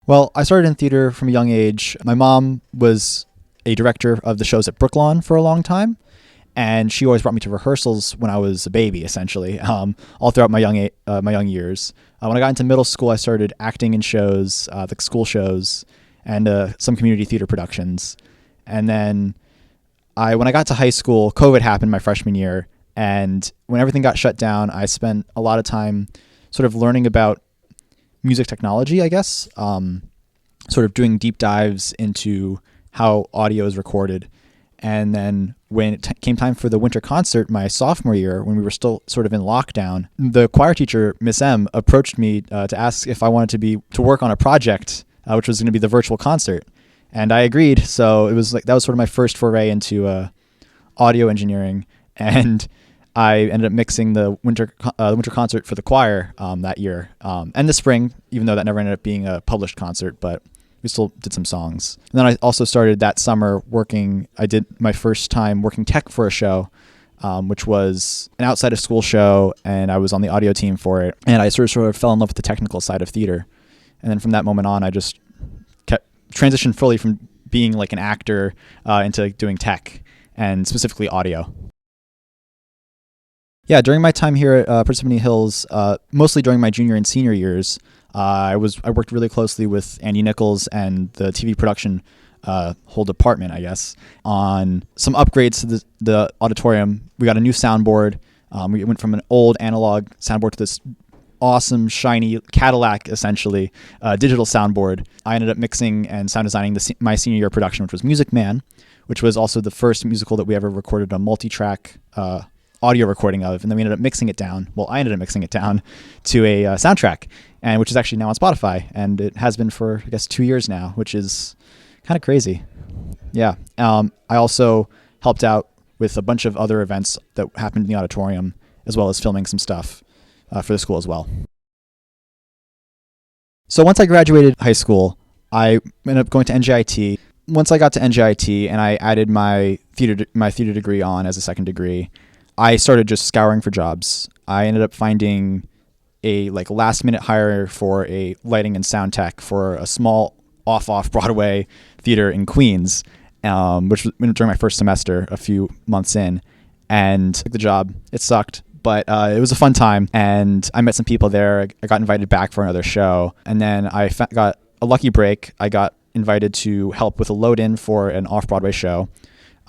Well, I started in theater from a young age. My mom was a director of the shows at Brooklawn for a long time, and she always brought me to rehearsals when I was a baby, essentially, all throughout my young years. When I got into middle school, I started acting in shows, like school shows, and some community theater productions. And then when I got to high school, COVID happened my freshman year, and when everything got shut down, I spent a lot of time sort of learning about music technology, I guess, sort of doing deep dives into how audio is recorded. And then when it came time for the winter concert my sophomore year, when we were still sort of in lockdown, the choir teacher, Miss M, approached me to ask if I wanted to work on a project, which was going to be the virtual concert. And I agreed. So it was that was sort of my first foray into audio engineering. And I ended up mixing the winter concert for the choir that year, and the spring, even though that never ended up being a published concert, but we still did some songs. And then I also started that summer I did my first time working tech for a show, which was an outside of school show, and I was on the audio team for it. And I sort of fell in love with the technical side of theater. And then from that moment on, I just kept transitioned fully from being like an actor into doing tech, and specifically audio. Yeah, during my time here at Parsippany Hills, mostly during my junior and senior years, I worked really closely with Andy Nichols and the TV production whole department, I guess, on some upgrades to the auditorium. We got a new soundboard. We went from an old analog soundboard to this awesome, shiny Cadillac, essentially, digital soundboard. I ended up mixing and sound designing my senior year production, which was Music Man, which was also the first musical that we ever recorded a multi-track audio recording of, and then we ended up mixing it down. Well, I ended up mixing it down to a soundtrack, and which is actually now on Spotify, and it has been for, I guess, 2 years now, which is kind of crazy. Yeah. I also helped out with a bunch of other events that happened in the auditorium, as well as filming some stuff for the school as well. So once I graduated high school, I ended up going to NJIT. Once I got to NJIT and I added my theater degree on as a second degree, I started just scouring for jobs. I ended up finding a last minute hire for a lighting and sound tech for a small off Broadway theater in Queens, which was during my first semester, a few months in, and took the job. It sucked, but it was a fun time, and I met some people there. I got invited back for another show, and then I got a lucky break. I got invited to help with a load-in for an off-Broadway show,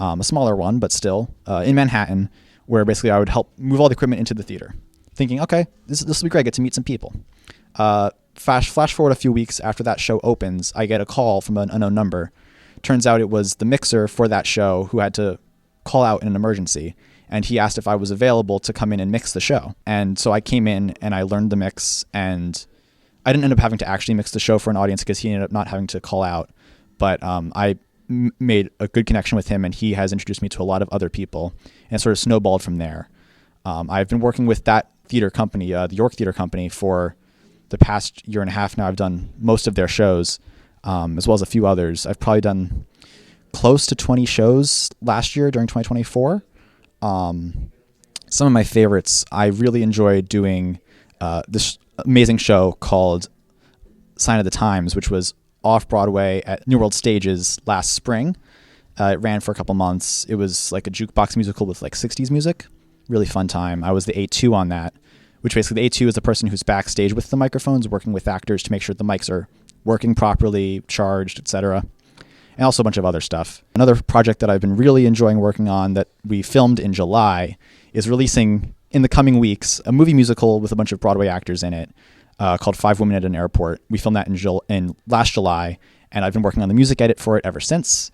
a smaller one, but still, in Manhattan, where basically I would help move all the equipment into the theater, thinking, okay, this will be great, I get to meet some people. Flash forward a few weeks after that show opens, I get a call from an unknown number. Turns out it was the mixer for that show who had to call out in an emergency, and he asked if I was available to come in and mix the show. And so I came in and I learned the mix, and I didn't end up having to actually mix the show for an audience because he ended up not having to call out, but I made a good connection with him, and he has introduced me to a lot of other people, and it sort of snowballed from there. I've been working with that theater company, the York Theater Company, for the past year and a half now. I've done most of their shows, as well as a few others. I've probably done close to 20 shows last year during 2024. Some of my favorites, I really enjoyed doing this amazing show called Sign of the Times, which was off-Broadway at New World Stages last spring. It ran for a couple months. It was like a jukebox musical with 60s music. Really fun time. I was the A2 on that, which basically the A2 is the person who's backstage with the microphones, working with actors to make sure the mics are working properly, charged, etc. And also a bunch of other stuff. Another project that I've been really enjoying working on that we filmed in July is releasing in the coming weeks a movie musical with a bunch of Broadway actors in it, called 5 Women at an Airport. We filmed that in last July, and I've been working on the music edit for it ever since.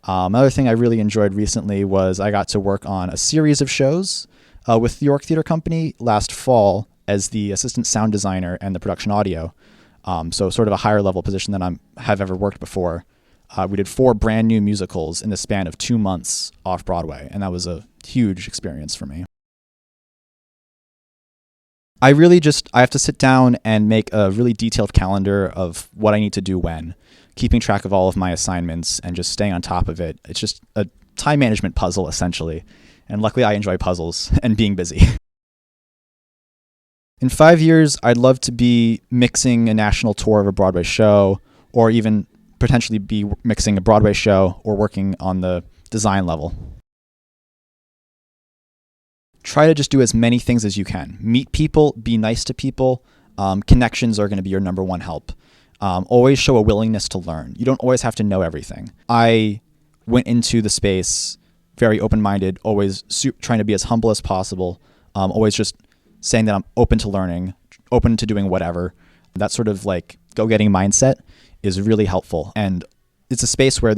Another thing I really enjoyed recently was I got to work on a series of shows with the York Theater Company last fall as the assistant sound designer and the production audio. So sort of a higher level position than I have ever worked before. We did 4 brand new musicals in the span of 2 months off Broadway, and that was a huge experience for me. I have to sit down and make a really detailed calendar of what I need to do when, keeping track of all of my assignments and just staying on top of it. It's just a time management puzzle, essentially. And luckily I enjoy puzzles and being busy. In 5 years, I'd love to be mixing a national tour of a Broadway show, or even potentially be mixing a Broadway show or working on the design level. Try to just do as many things as you can. Meet people, be nice to people. Connections are going to be your number one help. Always show a willingness to learn. You don't always have to know everything. I went into the space very open-minded, always trying to be as humble as possible, always just saying that I'm open to learning, open to doing whatever. That sort of like go-getting mindset is really helpful. And it's a space where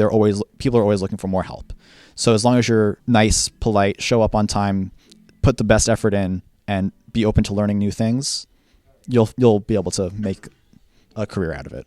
people are always looking for more help. So as long as you're nice, polite, show up on time, put the best effort in, and be open to learning new things, you'll be able to make a career out of it.